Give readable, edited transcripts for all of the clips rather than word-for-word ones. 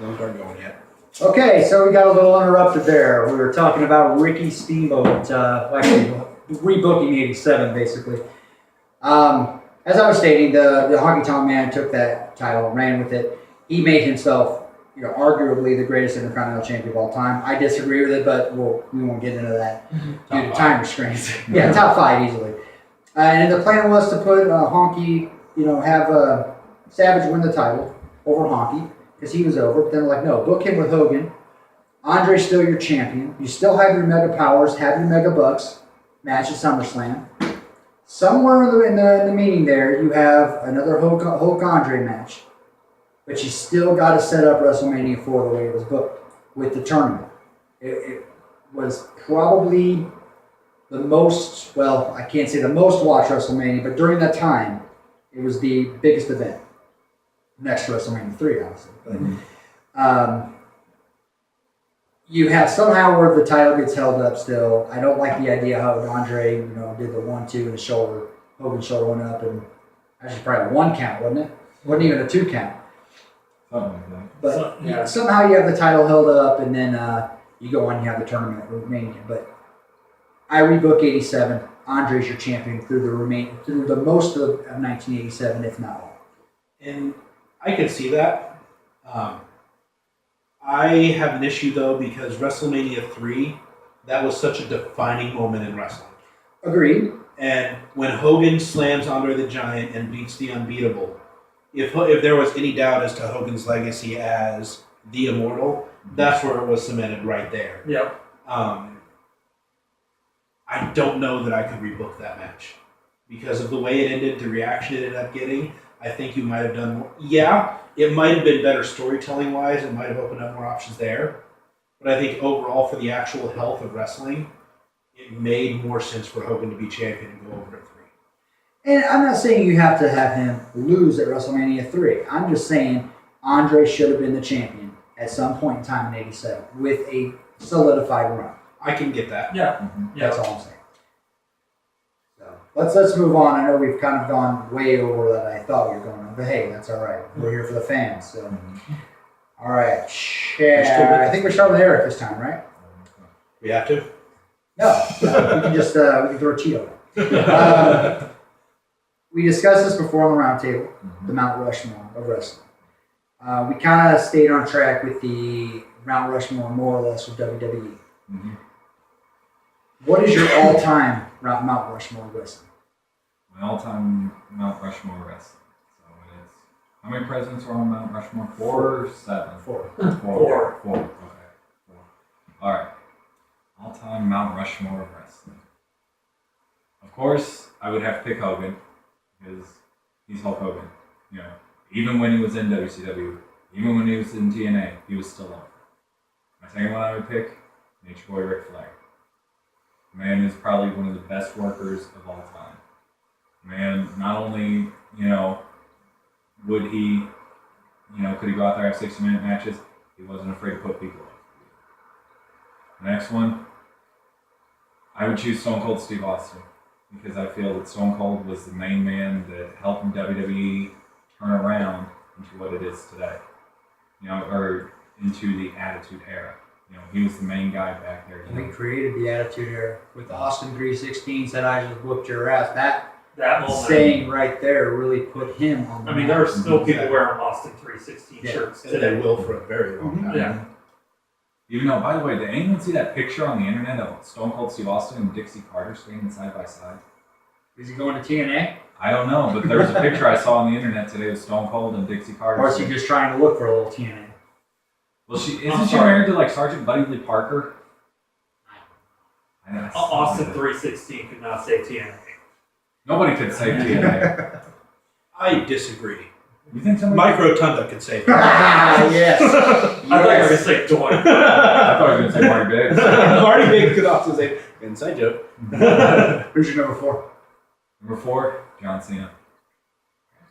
those aren't going yet. Okay, so we got a little interrupted there. We were talking about Ricky Steamboat, actually rebooking 87, basically. As I was stating, the Honky Tonk Man took that title and ran with it. He made himself, arguably the greatest Intercontinental Champion of all time. I disagree with it, but we won't get into that due to time restraints. Yeah, top 5 easily. And the plan was to put Honky, have Savage win the title over Honky because he was over. But then they're like, no, book him with Hogan. Andre's still your champion. You still have your Mega Powers, have your Mega Bucks match at SummerSlam. Somewhere in the meeting there, you have another Hulk Andre match. But you still got to set up WrestleMania 4 the way it was booked with the tournament. It was probably the most, well, I can't say the most watched WrestleMania, but during that time, it was the biggest event. Next to WrestleMania 3, obviously. But, you have somehow where the title gets held up still. I don't like the idea how Andre, did the 1-2 in the shoulder. Hogan's shoulder went up, and actually probably a 1 count, wasn't it? Wasn't even a 2 count. Something like that. But somehow you have the title held up, and then you go on, you have the tournament remaining. But I rebook 87. Andre's your champion through the most of 1987, if not all. And I can see that. I have an issue, though, because WrestleMania 3, that was such a defining moment in wrestling. Agreed. And when Hogan slams Andre the Giant and beats the Unbeatable, if there was any doubt as to Hogan's legacy as the Immortal, that's where it was cemented right there. Yep. I don't know that I could rebook that match. Because of the way it ended, the reaction it ended up getting, I think you might have done more. Yeah, it might have been better storytelling-wise. It might have opened up more options there. But I think overall, for the actual health of wrestling, it made more sense for Hogan to be champion and go over to 3. And I'm not saying you have to have him lose at WrestleMania 3. I'm just saying Andre should have been the champion at some point in time in 87 with a solidified run. I can get that. Yeah. That's all I'm saying. So let's move on. I know we've kind of gone way over that I thought we were going on, but hey, that's all right. We're here for the fans. So, all right, Chad. I think we're starting with Eric this time, right? We have to? No, we can just we can throw a Cheeto. We discussed this before on the Roundtable, the Mount Rushmore of wrestling. We kind of stayed on track with the Mount Rushmore more or less with WWE. What is your all-time Mount Rushmore wrestling? My all-time Mount Rushmore wrestling. So it's, how many presidents are on Mount Rushmore? 4 or 7? 4. 4. Okay. 4. All right. All-time Mount Rushmore of wrestling. Of course, I would have to pick Hogan because he's Hulk Hogan. Even when he was in WCW, even when he was in TNA, he was still up. My second one I would pick, Nature Boy Ric Flair. The man is probably one of the best workers of all time. The man, not only, would he, could he go out there and have 60-minute matches, he wasn't afraid to put people up. The next one, I would choose Stone Cold Steve Austin because I feel that Stone Cold was the main man that helped WWE turn around into what it is today, or into the Attitude Era. He was the main guy back there. We created the Attitude Era with Austin 316 said I just whooped your ass. That moment. Saying right there really put him on the I mean, there are still people wearing Austin 316 shirts And today. they will for a very long time. Yeah. Even though, by the way, did anyone see that picture on the internet of Stone Cold Steve Austin and Dixie Carter standing side by side? Is he going to TNA? I don't know, but there was a picture I saw on the internet today of Stone Cold and Dixie Carter. Or is he just trying to look for a little TNA? Well, isn't she married to Sergeant Buddy Lee Parker? Austin 316 could not say TNA. Nobody could say TNA. I disagree. You think somebody? Mike Rotunda could say Ah, yes. I thought you were going to say Doink. I thought you were going to say Marty Biggs. Marty Biggs could also say inside joke. Who's your number 4? Number 4, John Cena.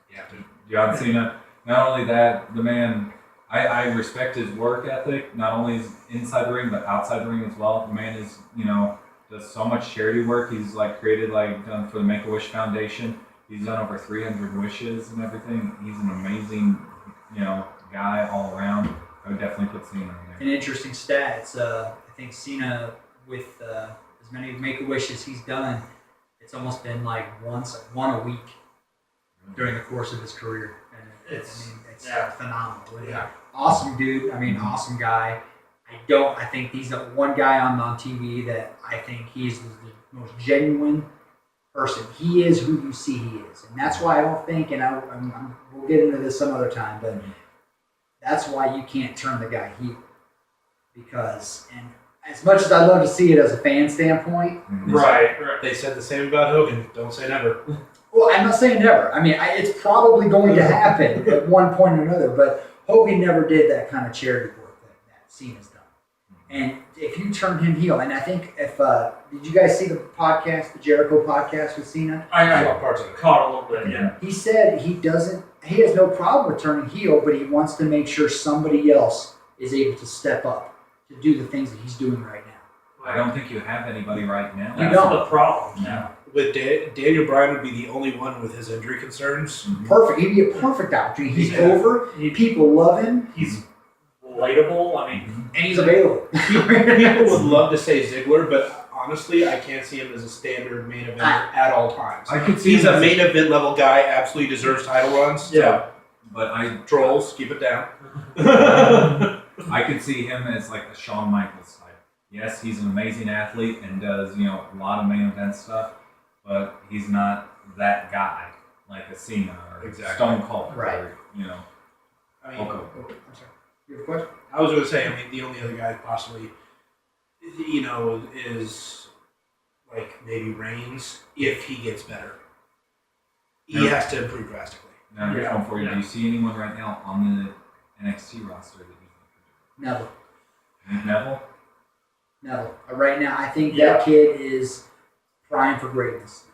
You have to. John Cena. Not only that, the man, I respect his work ethic, not only inside the ring, but outside the ring as well. The man is, does so much charity work. He's created done for the Make-A-Wish Foundation. He's done over 300 wishes and everything. He's an amazing, guy all around. I would definitely put Cena in there. An interesting stat. It's, I think Cena, with as many Make-A-Wish as he's done, it's almost been like one a week during the course of his career. And it's phenomenal. Yeah. Awesome dude. I mean, awesome guy. I think he's the one guy on TV that I think he's the most genuine person. He is who you see he is. And that's why I don't think, and we'll get into this some other time, but that's why you can't turn the guy heel. Because, and as much as I'd love to see it as a fan standpoint, Right. They said the same about Hogan. Don't say never. well, I'm not saying never. I mean, it's probably going to happen at one point or another, but Hogan never did that kind of charity work that Cena's done. And if you turn him heel, and I think did you guys see the podcast, the Jericho podcast with Cena? I Saw parts of it. caught a little bit, yeah. He said he has no problem with turning heel, but he wants to make sure somebody else is able to step up to do the things that he's doing right now. I don't think you have anybody right now. You That's don't. the problem now. With Daniel Bryan would be the only one with his injury concerns. Perfect. He'd be a perfect opportunity. He's Yeah. over. People love him, He's relatable. I mean, and he's available. People would love to say Ziggler, but honestly, I can't see him as a standard main eventer at all times. I could see He's him a as main event level guy, absolutely deserves title runs. Yeah. But Trolls, keep it down. I could see him as like a Shawn Michaels type. Yes, he's an amazing athlete and does, a lot of main event stuff, but he's not that guy like a Cena or Exactly. Stone Cold. Right. Or, I mean, Hulk Oh, I'm sorry. You have a question? I was going to say, the only other guy possibly, is like maybe Reigns if he gets better. He Yeah. has to improve drastically. Now, here's Yeah. one for you. Yeah. Do you see anyone right now on the NXT roster that you Neville. think? Neville? Neville. Right now, I think Yeah. that kid is primed for greatness.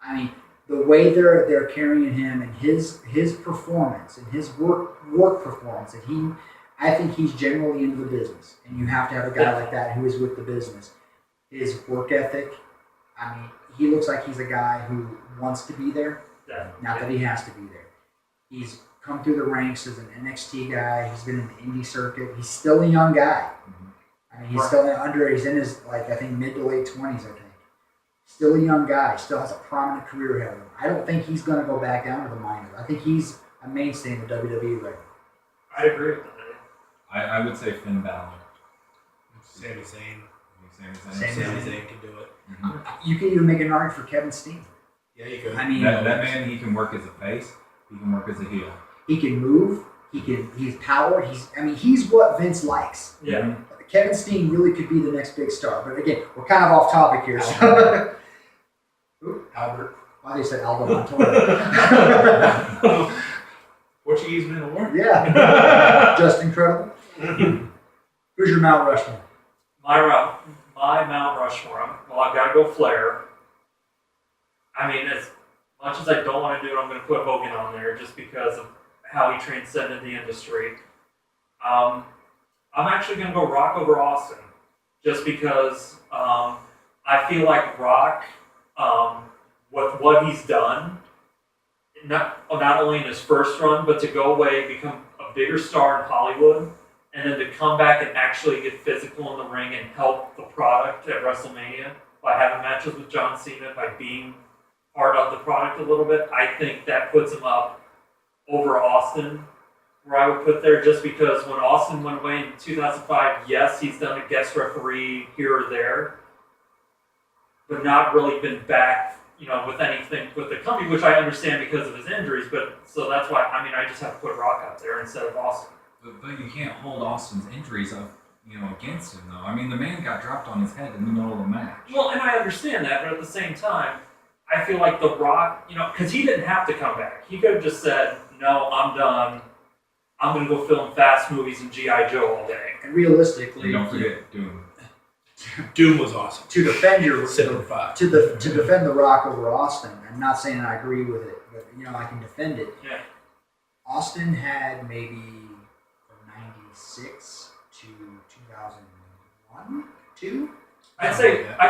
I mean, the way they're carrying him and his performance and his work performance, and I think he's generally into the business. And you have to have a guy like that who is with the business. His work ethic. I mean, he looks like he's a guy who wants to be there. Not that he has to be there. He's come through the ranks as an NXT guy. He's been in the indie circuit. He's still a young guy. I mean, he's still he's in his, I think, mid to late 20s, I think. Still a young guy. Still has a prominent career ahead of him. I don't think he's going to go back down to the minors. I think he's a mainstay in the WWE right now. I agree with that. I would say Finn Balor. Sami Zayn. Sami Sami Zayn. Zayn can do it. You can even make an argument for Kevin Steen. Yeah, you could. I mean, That man, he can work as a face. He can work as a heel. he can move. He's powered. He's what Vince likes. Yeah. Kevin Steen really could be the next big star. But again, we're kind of off topic here. So. Albert. Why they said Aldo Montoya? Portuguese man of war. Yeah. Just incredible. Who's your Mount Rushmore? My Mount Rushmore. Well, I've got to go Flair. I mean, as much as I don't want to do it, I'm going to put Hogan on there just because of how he transcended the industry. I'm actually going to go Rock over Austin, just because I feel like Rock, with what he's done, not only in his first run, but to go away, become a bigger star in Hollywood, and then to come back and actually get physical in the ring and help the product at WrestleMania by having matches with John Cena, by being part of the product a little bit, I think that puts him up over Austin, where I would put there, just because when Austin went away in 2005, yes, he's done a guest referee here or there, but not really been back, with anything with the company, which I understand because of his injuries, but so that's why, I just have to put Rock out there instead of Austin. But you can't hold Austin's injuries up, against him, though. I mean, the man got dropped on his head in the middle of the match. Well, and I understand that, but at the same time, I feel like The Rock, because he didn't have to come back. He could have just said, no, I'm done. I'm going to go film fast movies and G.I. Joe all day. And realistically, And don't forget Doom. Doom was awesome. to defend your 7-5. to defend The Rock over Austin, I'm not saying I agree with it, but I can defend it. Yeah. Austin had maybe from '96 to 2001, 2. I'd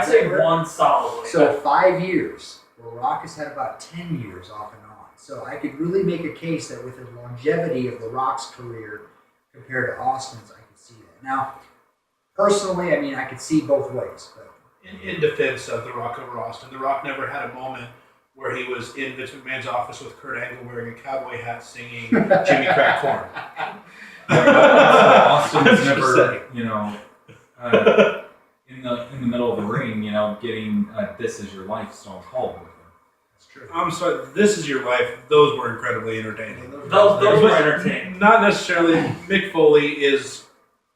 say one solidly. So 5 years. Well, Rock has had about 10 years off and on. So I could really make a case that with the longevity of The Rock's career, compared to Austin's, I could see that. Now, personally, I mean, I could see both ways. But In defense of The Rock over Austin, The Rock never had a moment where he was in Vince McMahon's office with Kurt Angle wearing a cowboy hat singing Jimmy Crack Corn. Austin was I'm just never, saying. you know, in the middle of the ring, you know, getting "This Is Your Life" Stone Cold with him. that's true. I'm sorry, This Is Your Life, those were incredibly entertaining. Those were entertaining. Not necessarily. Mick Foley is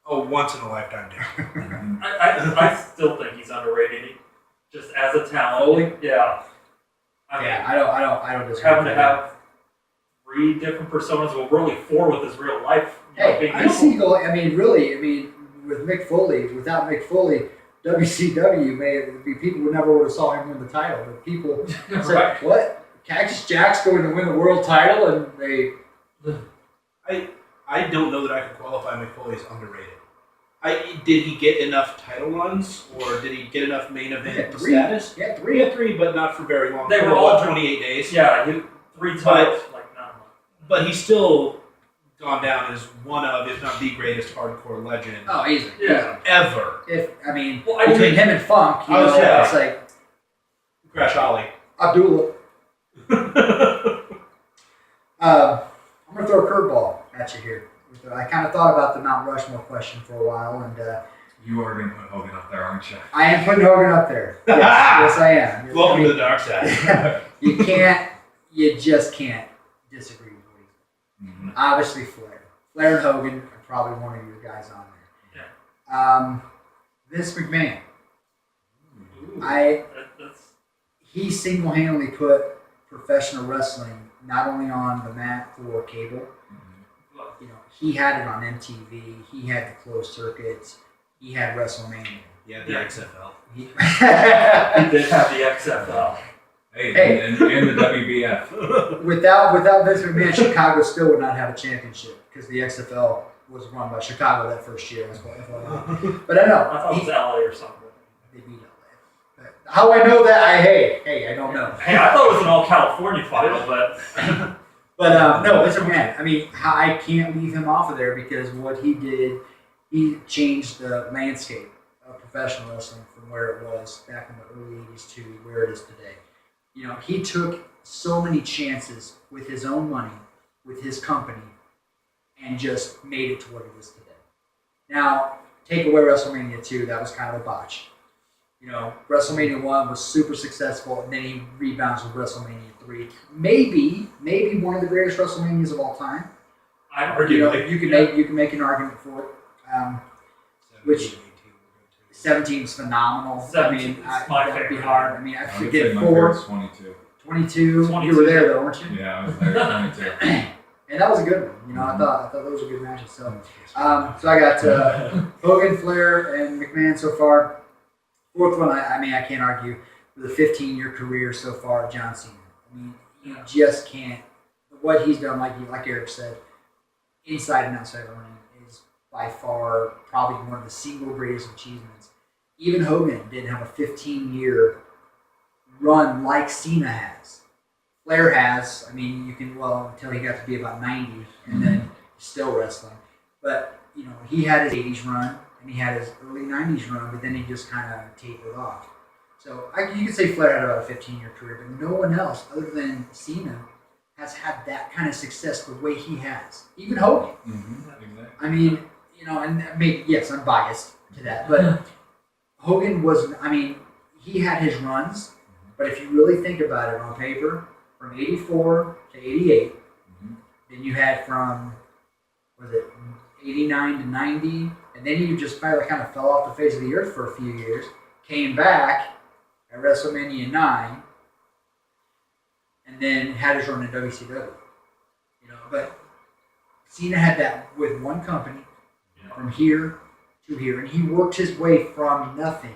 a once-in-a-lifetime talent. I still think he's underrated. Just as a talent. Foley? Yeah. I mean, Yeah, I don't disagree. having with to that. have 3 different personas, well, really 4 with his real life. Hey, I see. I mean, really. I mean, with Mick Foley, without Mick Foley, WCW people would never would have saw him win the title. But people said, Right. "What? Cactus Jack's going to win the world title?" And they. I don't know that I could qualify Mick Foley as underrated. Did he get enough title runs, or did he get enough main event three. status? Yeah, He three. had 3, but not for very long. They were For, all- 28 days. Yeah, 3 times. Like, no. But he's still gone down as one of, if not the greatest hardcore legend Oh, easy. Yeah. ever. Well, I Between mean, him and Funk, you I was know, saying- it's like Crash Holly. Abdullah. I'm gonna throw a curveball at you here. I kind of thought about the Mount Rushmore question for a while, and You are going to put Hogan up there, aren't you? I am putting Hogan up there. Yes, yes, I am. Welcome I to mean, the dark side. you just can't disagree with what he's Mm-hmm. obviously Flair. Flair and Hogan are probably one of your guys on there. Vince McMahon. that's He single-handedly put professional wrestling not only on the map for cable. You know, he had it on MTV. He had the closed circuits. He had WrestleMania. Yeah, the XFL. He, he did have the XFL. Hey, and the WBF. without Vince McMahon, Chicago still would not have a championship because the XFL was run by Chicago that first year. That's what I thought. But I know. I thought it was LA or something. They beat LA. But how I know that? I don't know. Hey, I thought it was an all California final, but But no, Vince McMahon. I mean, I can't leave him off of there because what he did, he changed the landscape of professional wrestling from where it was back in the early '80s to where it is today. You know, he took so many chances with his own money, with his company, and just made it to what it is today. Now, take away WrestleMania 2, that was kind of a botch. You know, WrestleMania 1 was super successful, and then he rebounds with WrestleMania 3. Maybe one of the greatest WrestleManias of all time. I'm You know, arguing. you can make an argument for it. Which 17 is phenomenal. 17 is my that'd be favorite. hard. I mean, I I would say forget my 4, favorite's 22. 22. You 22. were there though, weren't you? Yeah, I was there 22. And that was a good one. You know, I thought those were good matches. So, so I got Hogan, Flair, and McMahon so far. 4th one, I mean, I can't argue with a 15-year career so far, John Cena. I mean, you just can't. What he's done, like Eric said, inside and outside of the ring is by far probably one of the single greatest achievements. Even Hogan didn't have a 15-year run like Cena has. Flair has. I mean, you can, until he got to be about 90, and then still wrestling. But, you know, he had his 80s run, and he had his early 90s run, but then he just kind of tapered off. So you could say Flair had about a 15-year career, but no one else other than Cena has had that kind of success the way he has. Even Hogan. Exactly. I mean, you know, and maybe, yes, I'm biased to that, but Hogan was, I mean, he had his runs, but if you really think about it on paper, from 84 to 88, then you had from, was it 89 to 90, and then you just kind of fell off the face of the earth for a few years, came back at WrestleMania 9, and then had his run in WCW. You know, but Cena had that with one company, from here to here, and he worked his way from nothing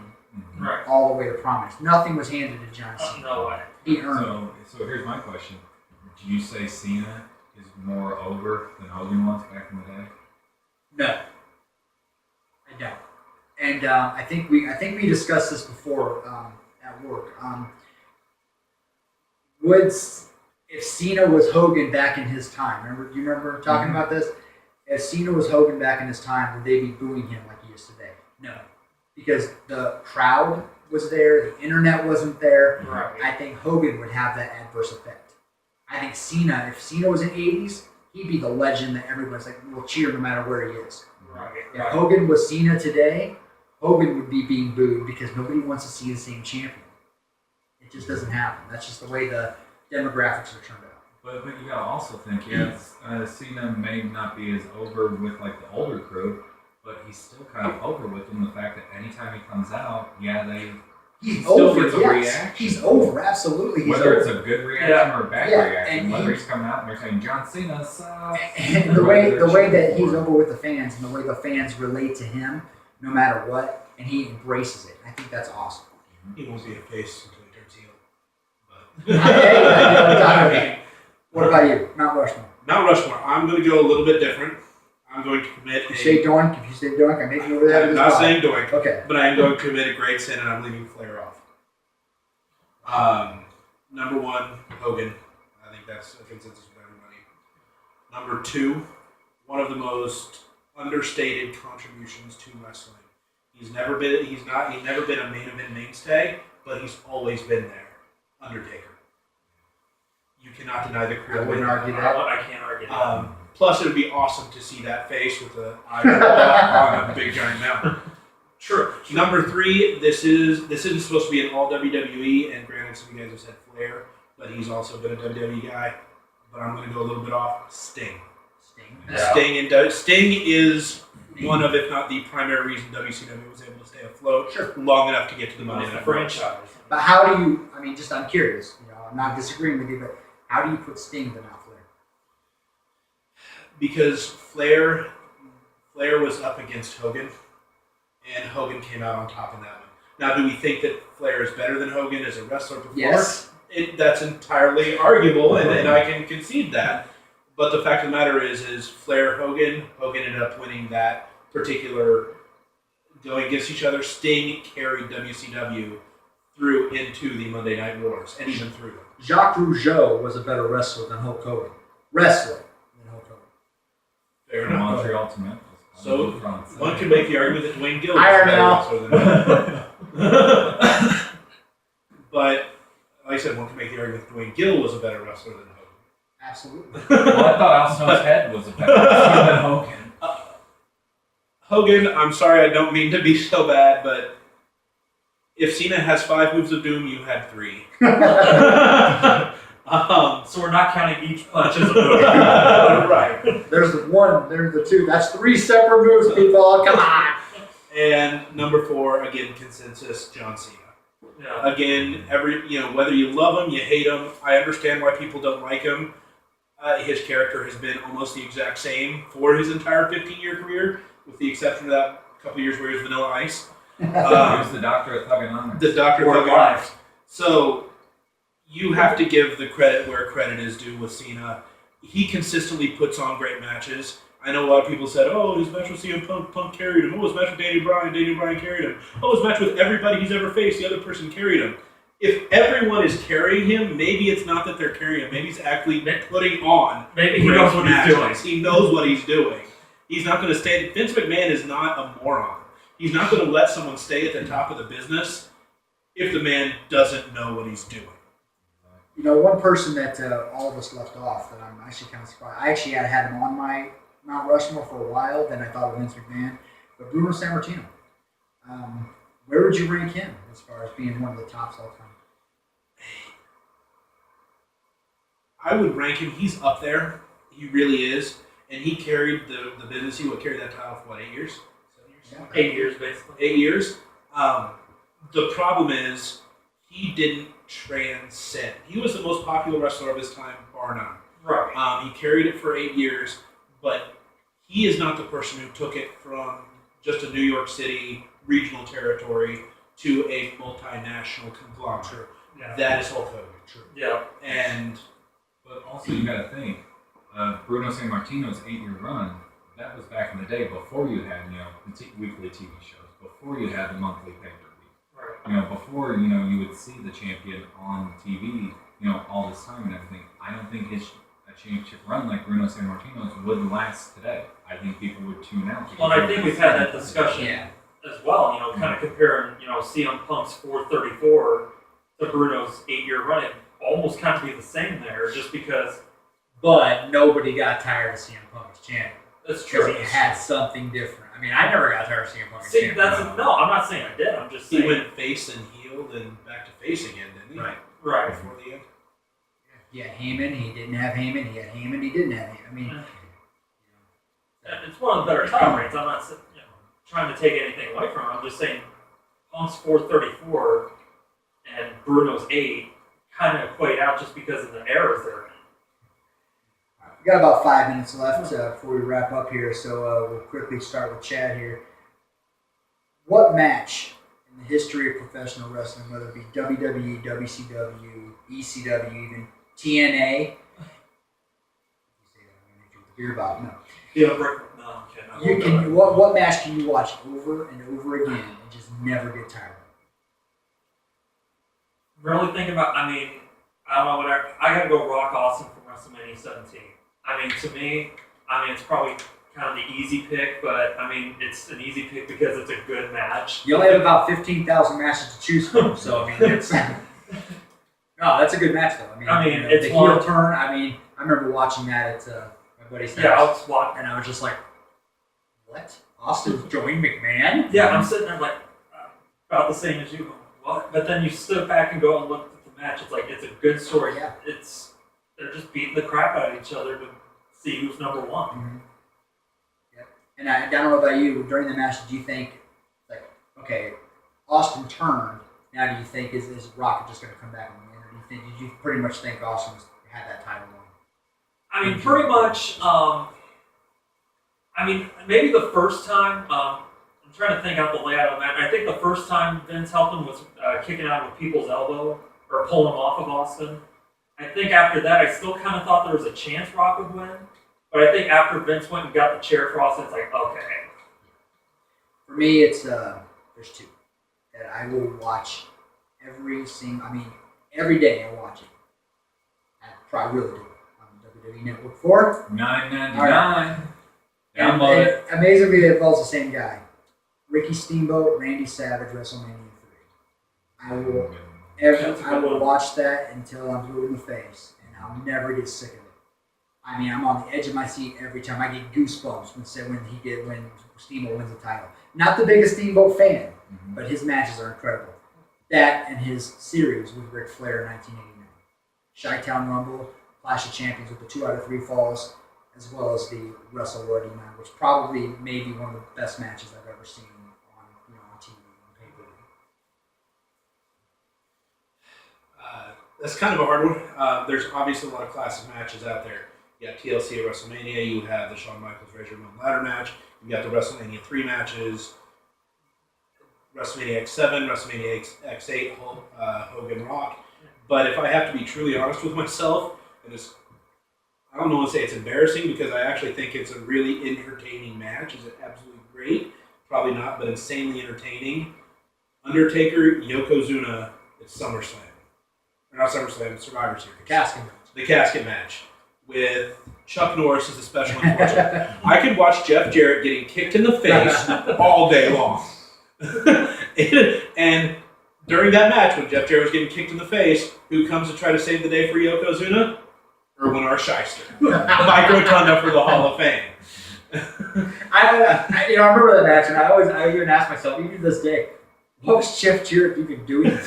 Right. all the way to prominence. Nothing was handed to John Cena. No way. He earned it. So here's my question: do you say Cena is more over than Hogan was back in the day? No, I don't. And I think we discussed this before at work. If Cena was Hogan back in his time? Do you remember talking about this? if Cena was Hogan back in his time, would they be booing him like he is today? No, because the crowd was there, the internet wasn't there. Right. I think Hogan would have that adverse effect. I think Cena, if Cena was in the 80s, he'd be the legend that everyone's like will cheer no matter where he is. Right. If Hogan was Cena today, Hogan would be being booed because nobody wants to see the same champion. It just doesn't happen. That's just the way the demographics are turned out. But you gotta also think, Cena may not be as over with like the older crew, but he's still kind of over with them. The fact that anytime he comes out, He's he still over, gets a yes. reaction. He's over, absolutely. He's Whether over. it's a good reaction or a bad Yeah, reaction, and whether he's coming out and they're saying John Cena sucks. And the way that he's over with the fans and the way the fans relate to him, no matter what, and he embraces it. I think that's awesome. He won't be a face until he turns heel. But What about you, Mount Rushmore? Mount Rushmore, I'm going to go a little bit different. I'm going to commit If you say Doink, I make you over there. I'm not saying Doink, Okay. but I am going to commit a great sin, and I'm leaving Flair off. Number one, Hogan. I think that's a consensus with everybody. Number two, one of the most understated contributions to wrestling. He's never been a main event mainstay, but he's always been there. Undertaker. You cannot deny the career. I wouldn't argue that. I can't argue that. Plus, it would be awesome to see that face with the eye on a big giant mountain. True. Number three, this isn't supposed to be an all WWE, and granted, some of you guys have said Flair, but he's also been a WWE guy. But I'm going to go a little bit off. Sting. Yeah. Sting is one of, if not the primary reason WCW was able to stay afloat long enough to get to the Monday Night Wars. franchise. But how do you? I mean, just I'm curious. I'm not disagreeing with you, but how do you put Sting to Mount Flair? Because Flair was up against Hogan, and Hogan came out on top in that one. Now, do we think that Flair is better than Hogan as a wrestler before? Yes. That's entirely arguable, and I can concede that. But the fact of the matter is Flair Hogan ended up winning that particular going against each other. Sting carried WCW through into the Monday Night Wars, and even through them. Jacques Rougeau was a better wrestler than Hulk Hogan. Fair From enough. Montreal to Memphis. So, one can make the argument that Dwayne Gill is Iron better now. wrestler than Hogan. But, like I said, one can make the argument that Dwayne Gill was a better wrestler than Hogan. Absolutely. Well, I thought Al Snow's head was a better wrestler than Hogan. Hogan, I'm sorry, I don't mean to be so bad, but if Cena has 5 moves of doom, you had 3. So we're not counting each punch as a move. Right. There's the one, there's the two. That's 3 separate moves, people. Come on. And number 4, again, consensus, John Cena. Yeah. Again, whether you love him, you hate him, I understand why people don't like him. His character has been almost the exact same for his entire 15-year career, with the exception of that couple of years where he was Vanilla Ice. He was the doctor at Thugonomics. The Doctor Or of life. So you have to give the credit where credit is due with Cena. He consistently puts on great matches. I know a lot of people said, "Oh, his match with CM Punk carried him. Oh, his match with Daniel Bryan carried him. Oh, his match with everybody he's ever faced, the other person carried him." If everyone is carrying him, maybe it's not that they're carrying him. Maybe he's actually putting on. Maybe he great knows what he's matches. doing. He knows what he's doing. He's not going to stay. Vince McMahon is not a moron. He's not going to let someone stay at the top of the business if the man doesn't know what he's doing. One person that all of us left off that I'm actually kind of surprised. I actually had him on my Mount Rushmore for a while. Then I thought of Vince McMahon, but Bruno Sammartino. Where would you rank him as far as being one of the tops all time? I would rank him. He's up there. He really is. And he carried the business. He would carry that title for, 8 years? 7 years? 8 years, basically. 8 years. The problem is he didn't transcend. He was the most popular wrestler of his time, bar none. Right. He carried it for 8 years, but he is not the person who took it from just a New York City regional territory to a multinational conglomerate. Yeah. That is Hulk Hogan. True. Yeah. But also, you got to think, Bruno Sammartino's 8-year run, that was back in the day before you had, the weekly TV shows, before you had the monthly pay-per-view. Right. Before, you would see the champion on TV, all this time and everything. I don't think a championship run like Bruno Sammartino's would last today. I think people would tune out. Well, and I think we've had that discussion Yeah. as well. Kind of comparing, CM Punk's 434 to Bruno's 8-year run. It almost kind of be the same there, just because. But nobody got tired of CM Punk as champion. That's true. Because he had something different. I mean, I never got tired of CM Punk as See, champion. no, I'm not saying I did. I'm just saying. He went face and heel, then back to face again, didn't he? Right. Before the end. He had Heyman, he didn't have Heyman, he had Heyman, he didn't have Heyman. I mean, It's one of the better time rates. I'm not trying to take anything away from it. I'm just saying Punk's 434 and Bruno's 8 kind of equate out just because of the errors there. we got about 5 minutes left before we wrap up here, so we'll quickly start with Chad here. What match in the history of professional wrestling, whether it be WWE, WCW, ECW, even TNA, beer bottle, no. Yeah, no, I'm kidding. You can. What match can you watch over and over again and just never get tired of? Really thinking about, I don't know, whatever. I gotta go Rock Austin from WrestleMania 17. To me, it's probably kind of the easy pick, but it's an easy pick because it's a good match. You only have about 15,000 matches to choose from, so it's no, that's a good match though. It's the one- heel turn. I remember watching that at my buddy's house. Yeah, I was watching. And I was just like, what? Austin joined McMahon? Yeah, I'm sitting there like about the same as you. What? But then you stood back and go and look at the match. It's like it's a good story. Yeah. They're just beating the crap out of each other to see who's number one. Mm-hmm. Yep. And I don't know about you. During the match, did you think, like, okay, Austin turned. Now, do you think is Rock just going to come back and win, or did you pretty much think Austin had that title won? Pretty much. Maybe the first time. I'm trying to think out the layout of the match. I think the first time Vince helped him was kicking out with people's elbow or pulling him off of Austin. I think after that, I still kind of thought there was a chance Rock would win. But I think after Vince went and got the chair for Austin, it's like, okay. For me, it's there's two that I will watch every day I watch it. I probably really do on WWE Network 4. $9.99. And Download it. amazingly, it involves the same guy. Ricky Steamboat, Randy Savage, WrestleMania 3. I will watch that until I'm blue in the face, and I'll never get sick of it. I'm on the edge of my seat every time. I get goosebumps when Steamboat wins the title. Not the biggest Steamboat fan, but his matches are incredible. That and his series with Ric Flair in 1989. Chi-Town Rumble, Clash of Champions with the 2 out of 3 falls, as well as the Wrestle War 89, which probably may be one of the best matches I've ever seen on TV on pay-per-view. That's kind of a hard one. There's obviously a lot of classic matches out there. You got TLC at WrestleMania. You have the Shawn Michaels Razor Ramon ladder match. You got the WrestleMania 3 matches. WrestleMania X7, WrestleMania X8, Hogan Rock. But if I have to be truly honest with myself, I don't want to say it's embarrassing because I actually think it's a really entertaining match. Is it absolutely great? Probably not, but insanely entertaining. Undertaker, Yokozuna at SummerSlam. Or not SummerSlam, Survivor Series. The casket match. With Chuck Norris as a special enforcer. I could watch Jeff Jarrett getting kicked in the face all day long. And during that match, when Jeff Jarrett was getting kicked in the face, who comes to try to save the day for Yokozuna? Erwin R. Shyster. Mike Rotunda for the Hall of Fame. I remember that match, and I even ask myself, even to this day, what was Jeff Jarrett even doing?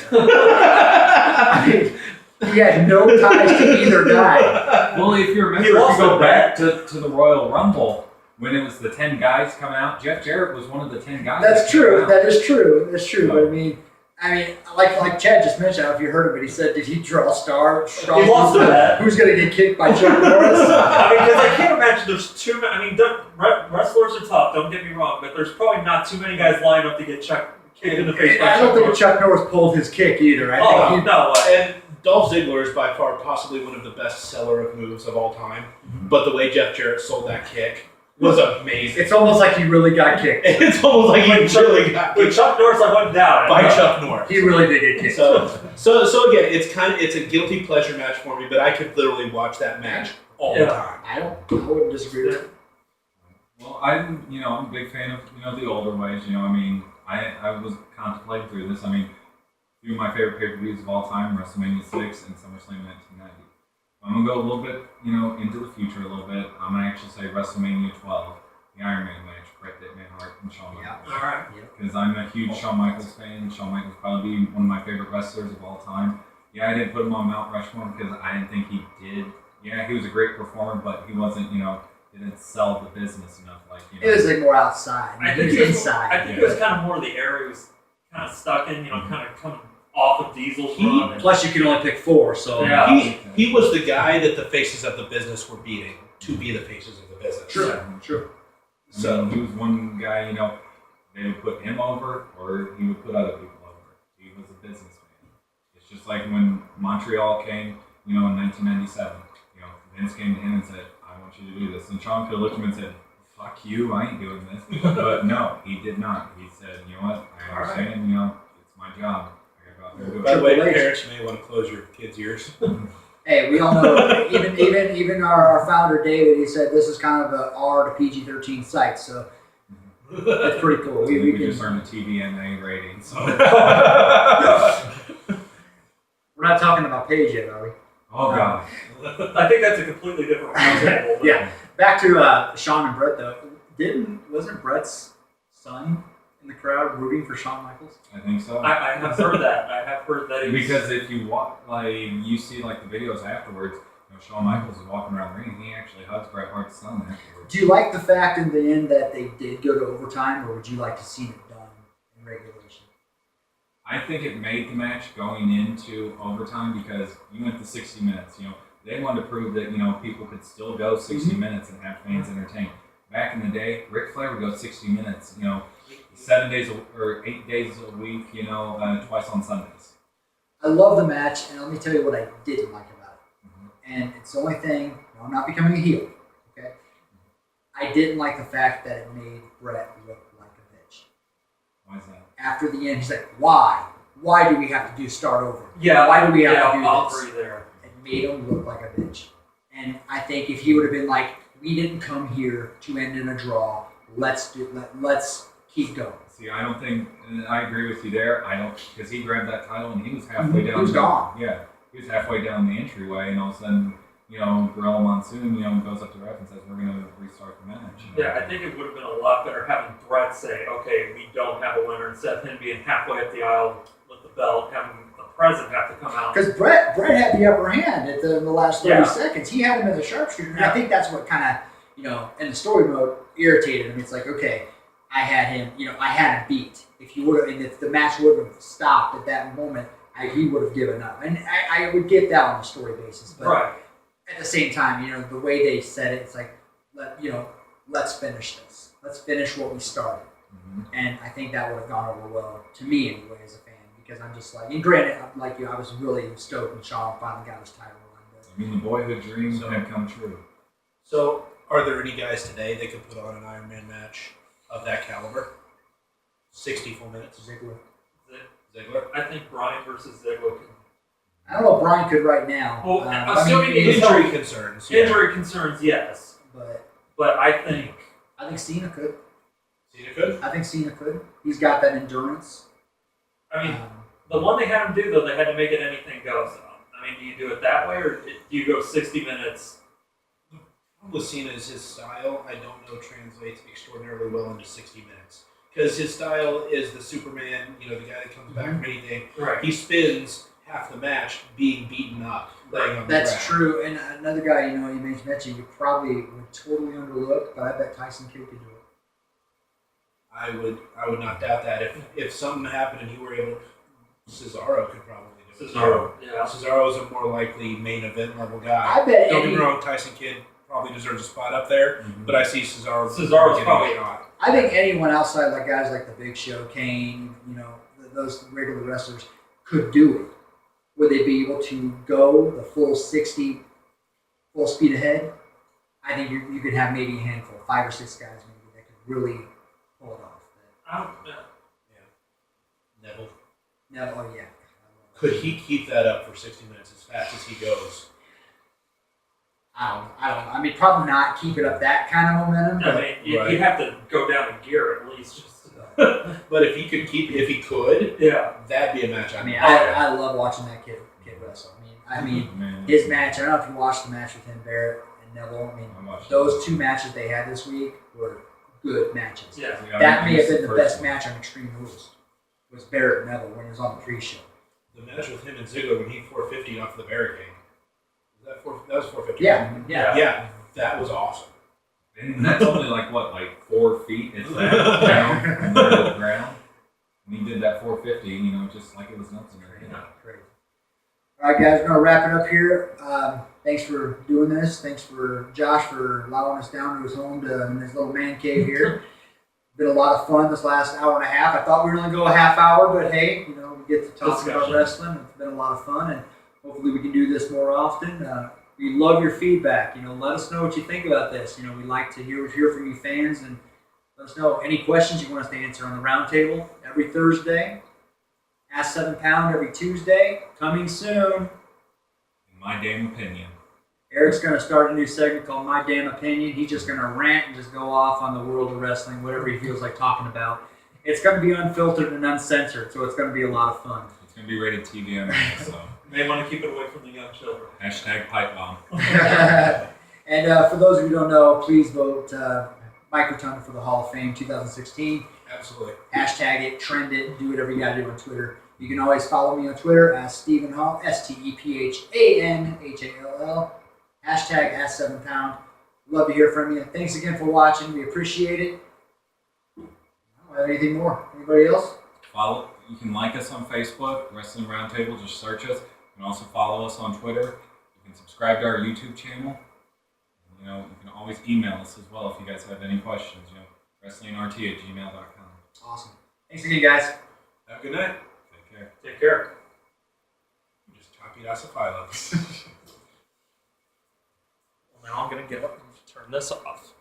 He had no ties to either guy. Well, if you remember, if you go back to the Royal Rumble, when it was the 10 guys coming out, Jeff Jarrett was one of the 10 guys. That's true. That is true. That's true. But like Chad just mentioned, I don't know if you heard it, but he said, did he draw Star? He lost to that. Who's going to get kicked by Chuck Norris? Because I can't imagine there's too many. Wrestlers are tough, don't get me wrong, but there's probably not too many guys lined up to get kicked in the face by I don't Chuck think Norris. Chuck Norris pulled his kick either. No. And Dolph Ziggler is by far possibly one of the best seller of moves of all time. But the way Jeff Jarrett sold that kick was amazing. It's almost like he really got kicked. It's almost like he really got With kicked Chuck Norris, I went down. by Chuck Norris. He really did get kicked. So again, it's a guilty pleasure match for me, but I could literally watch that match all the Yeah. time. I wouldn't disagree with it. Well, I'm a big fan of, the older ways, I mean, I was contemplating through this. I mean, two of my favorite pay-per-views of all time, WrestleMania 6 and SummerSlam 1990. I'm going to go a little bit, into the future a little bit. I'm going to actually say WrestleMania 12, the Iron Man match, Bret the Hitman Hart and Shawn Michaels. All right. Because I'm a huge Shawn Michaels fan. Shawn Michaels probably be one of my favorite wrestlers of all time. Yeah, I didn't put him on Mount Rushmore because I didn't think he did. Yeah, he was a great performer, but he wasn't, didn't sell the business enough. Like, It was like more outside. I He think was it was, inside. I think it was kind of more the area he was kind of stuck in, kind of coming off of Diesel's He- run. Plus, you can only pick 4, so Yeah. He was the guy that the faces of the business were beating to be the faces of the business. Sure, sure. So he was one guy, they would put him over or he would put other people over. He was a businessman. It's just like when Montreal came, in 1997. Vince came to him and said, I want you to do this. And Sean could have looked at him and said, fuck you, I ain't doing this. But no, he did not. He said, you know what, I understand, it's my job. I gotta go out there and do it. By the way, Triple H. parents, you may want to close your kids' ears. Hey, we all know, even our founder, David, he said this is kind of a R to PG-13 site, so that's pretty cool. We We just can, earned a TVMA rating. So. we're not talking about Paige yet, are we? Oh, God. I think that's a completely different roundtable. Yeah. Back to Shawn and Brett, though. Wasn't Brett's son in the crowd rooting for Shawn Michaels? I think so. I have heard that. I have heard that. Because if you walk, you see the videos afterwards, Shawn Michaels is walking around the ring, and he actually hugs Bret Hart's son afterwards. Do you like the fact in the end that they did go to overtime, or would you like to see it done in regulation? I think it made the match going into overtime because you went to 60 minutes. They wanted to prove that people could still go 60 minutes and have fans entertained. Back in the day, Ric Flair would go 60 minutes. 7 days or 8 days a week. Twice on Sundays. I love the match, and let me tell you what I didn't like about it. And it's the only thing, I'm not becoming a heel, okay? I didn't like the fact that it made Brett look like a bitch. Why is that? After the end, he's like, why? Why do we have to start over? Yeah. Why do we have to do I'll this? agree there. It made him look like a bitch. And I think if he would have been like, we didn't come here to end in a draw, let's keep going. See, I don't think, and I agree with you there. I don't, because he grabbed that title and he was halfway down. He was gone. Yeah, he was halfway down the entryway, and all of a sudden, Gorilla Monsoon, goes up to the ref and says, "We're going to restart the match." Yeah, I think it would have been a lot better having Brett say, okay, we don't have a winner, instead of him being halfway up the aisle with the belt, having the president have to come out. Because Brett had the upper hand in the last 30 Yeah. seconds. He had him as a sharpshooter. And I Yeah. think that's what kind of, in the story mode, irritated him. It's like, okay, I had him, I had him beat. If you would have, and if the match would have stopped at that moment, he would have given up. And I would get that on a story basis. But Right. at the same time, the way they said it, it's like, let's finish this. Let's finish what we started. Mm-hmm. And I think that would have gone over well, to me anyway, as a fan, because I'm just like, and granted, like you, I was really stoked when Shawn finally got his title run. But I mean, the boyhood dreams have come true. So, are there any guys today that could put on an Iron Man match of that caliber? 60 full minutes. Ziggler. Ziggler. I think Bryan versus Ziggler can. I don't know if Brian could right now. Well, I assuming mean, he's Injury concerns. Yeah. Injury concerns, yes. but I think. I think Cena could. Cena could. I think Cena could. He's got that endurance. I mean, the one they had him do, though, they had to make it anything goes. I mean, do you do it that way, or do you go 60 minutes? With Cena is his style, I don't know translates extraordinarily well into 60 minutes. Because his style is the Superman, the guy that comes back from anything. Right. He spends half the match being beaten up, laying on the That's ground. true. And another guy, you mentioned, you probably would totally overlook, but I bet Tyson Kidd could do it. I would not doubt that. If something happened and he were able, Cesaro could probably do it. Cesaro, yeah. Cesaro's a more likely main event level guy. I bet Don't get any- me wrong, Tyson Kidd probably deserves a spot up there, Mm-hmm. but I see Cesaro. Cesaro's getting probably- a shot. I think anyone outside, like guys like the Big Show, Kane, those regular wrestlers could do it. Would they be able to go the full 60, full speed ahead? I think you could have maybe a handful, 5 or 6 guys maybe that could really pull it off. Neville. No, oh yeah. Could he keep that up for 60 minutes as fast as he goes? I mean, probably not keep it up that kind of momentum. I But mean, you have to go down a gear at least. But if he could, Yeah. that'd be a match. I mean, I love watching that kid wrestle. I mean, Man, his match. I don't know if you watched the match with him, Barrett and Neville. I mean, I watched those two matches they had this week were good matches. Yeah. Yeah, That I may have missed been the first best one. match on Extreme Rules. Was Barrett and Neville when it was on the pre-show. The match with him and Ziggler when he 450 off the barricade. That was 450. Yeah. Yeah, that was awesome. And that's only like 4 feet. It's that down in the middle of the ground. And he did that 450, just like it was nothing. Great. All right, guys, we're gonna wrap it up here. Thanks for doing this. Thanks for Josh for allowing us down to his home in his little man cave here. Been a lot of fun this last hour and a half. I thought we were gonna go a half hour, but hey, we get to talk about wrestling. It's been a lot of fun, and hopefully we can do this more often. We love your feedback. Let us know what you think about this. We like to hear from you fans, and let us know any questions you want us to answer on the Roundtable every Thursday. Ask 7 Pound every Tuesday. Coming soon. In my damn opinion. Eric's going to start a new segment called My Damn Opinion. He's just going to rant and just go off on the world of wrestling, whatever he feels like talking about. It's going to be unfiltered and uncensored, so it's going to be a lot of fun. It's going to be rated TVMA, so. May want to keep it away from the young children. Hashtag pipe bomb. And for those of you who don't know, please vote Mike Rotunda for the Hall of Fame 2016. Absolutely. Hashtag it, trend it, do whatever you got to do on Twitter. You can always follow me on Twitter at Stephen Hall, StephanHall. Hashtag Ask 7 Pound. Love to hear from you. Thanks again for watching. We appreciate it. I don't have anything more. Anybody else? You can like us on Facebook, Wrestling Roundtable, just search us. You can also follow us on Twitter. You can subscribe to our YouTube channel. You can always email us as well if you guys have any questions. WrestlingRT@gmail.com. Awesome. Thanks again, guys. Have a good night. Take care. Take care. Just choppy ass of Well, Well, now I'm going to get up and turn this off.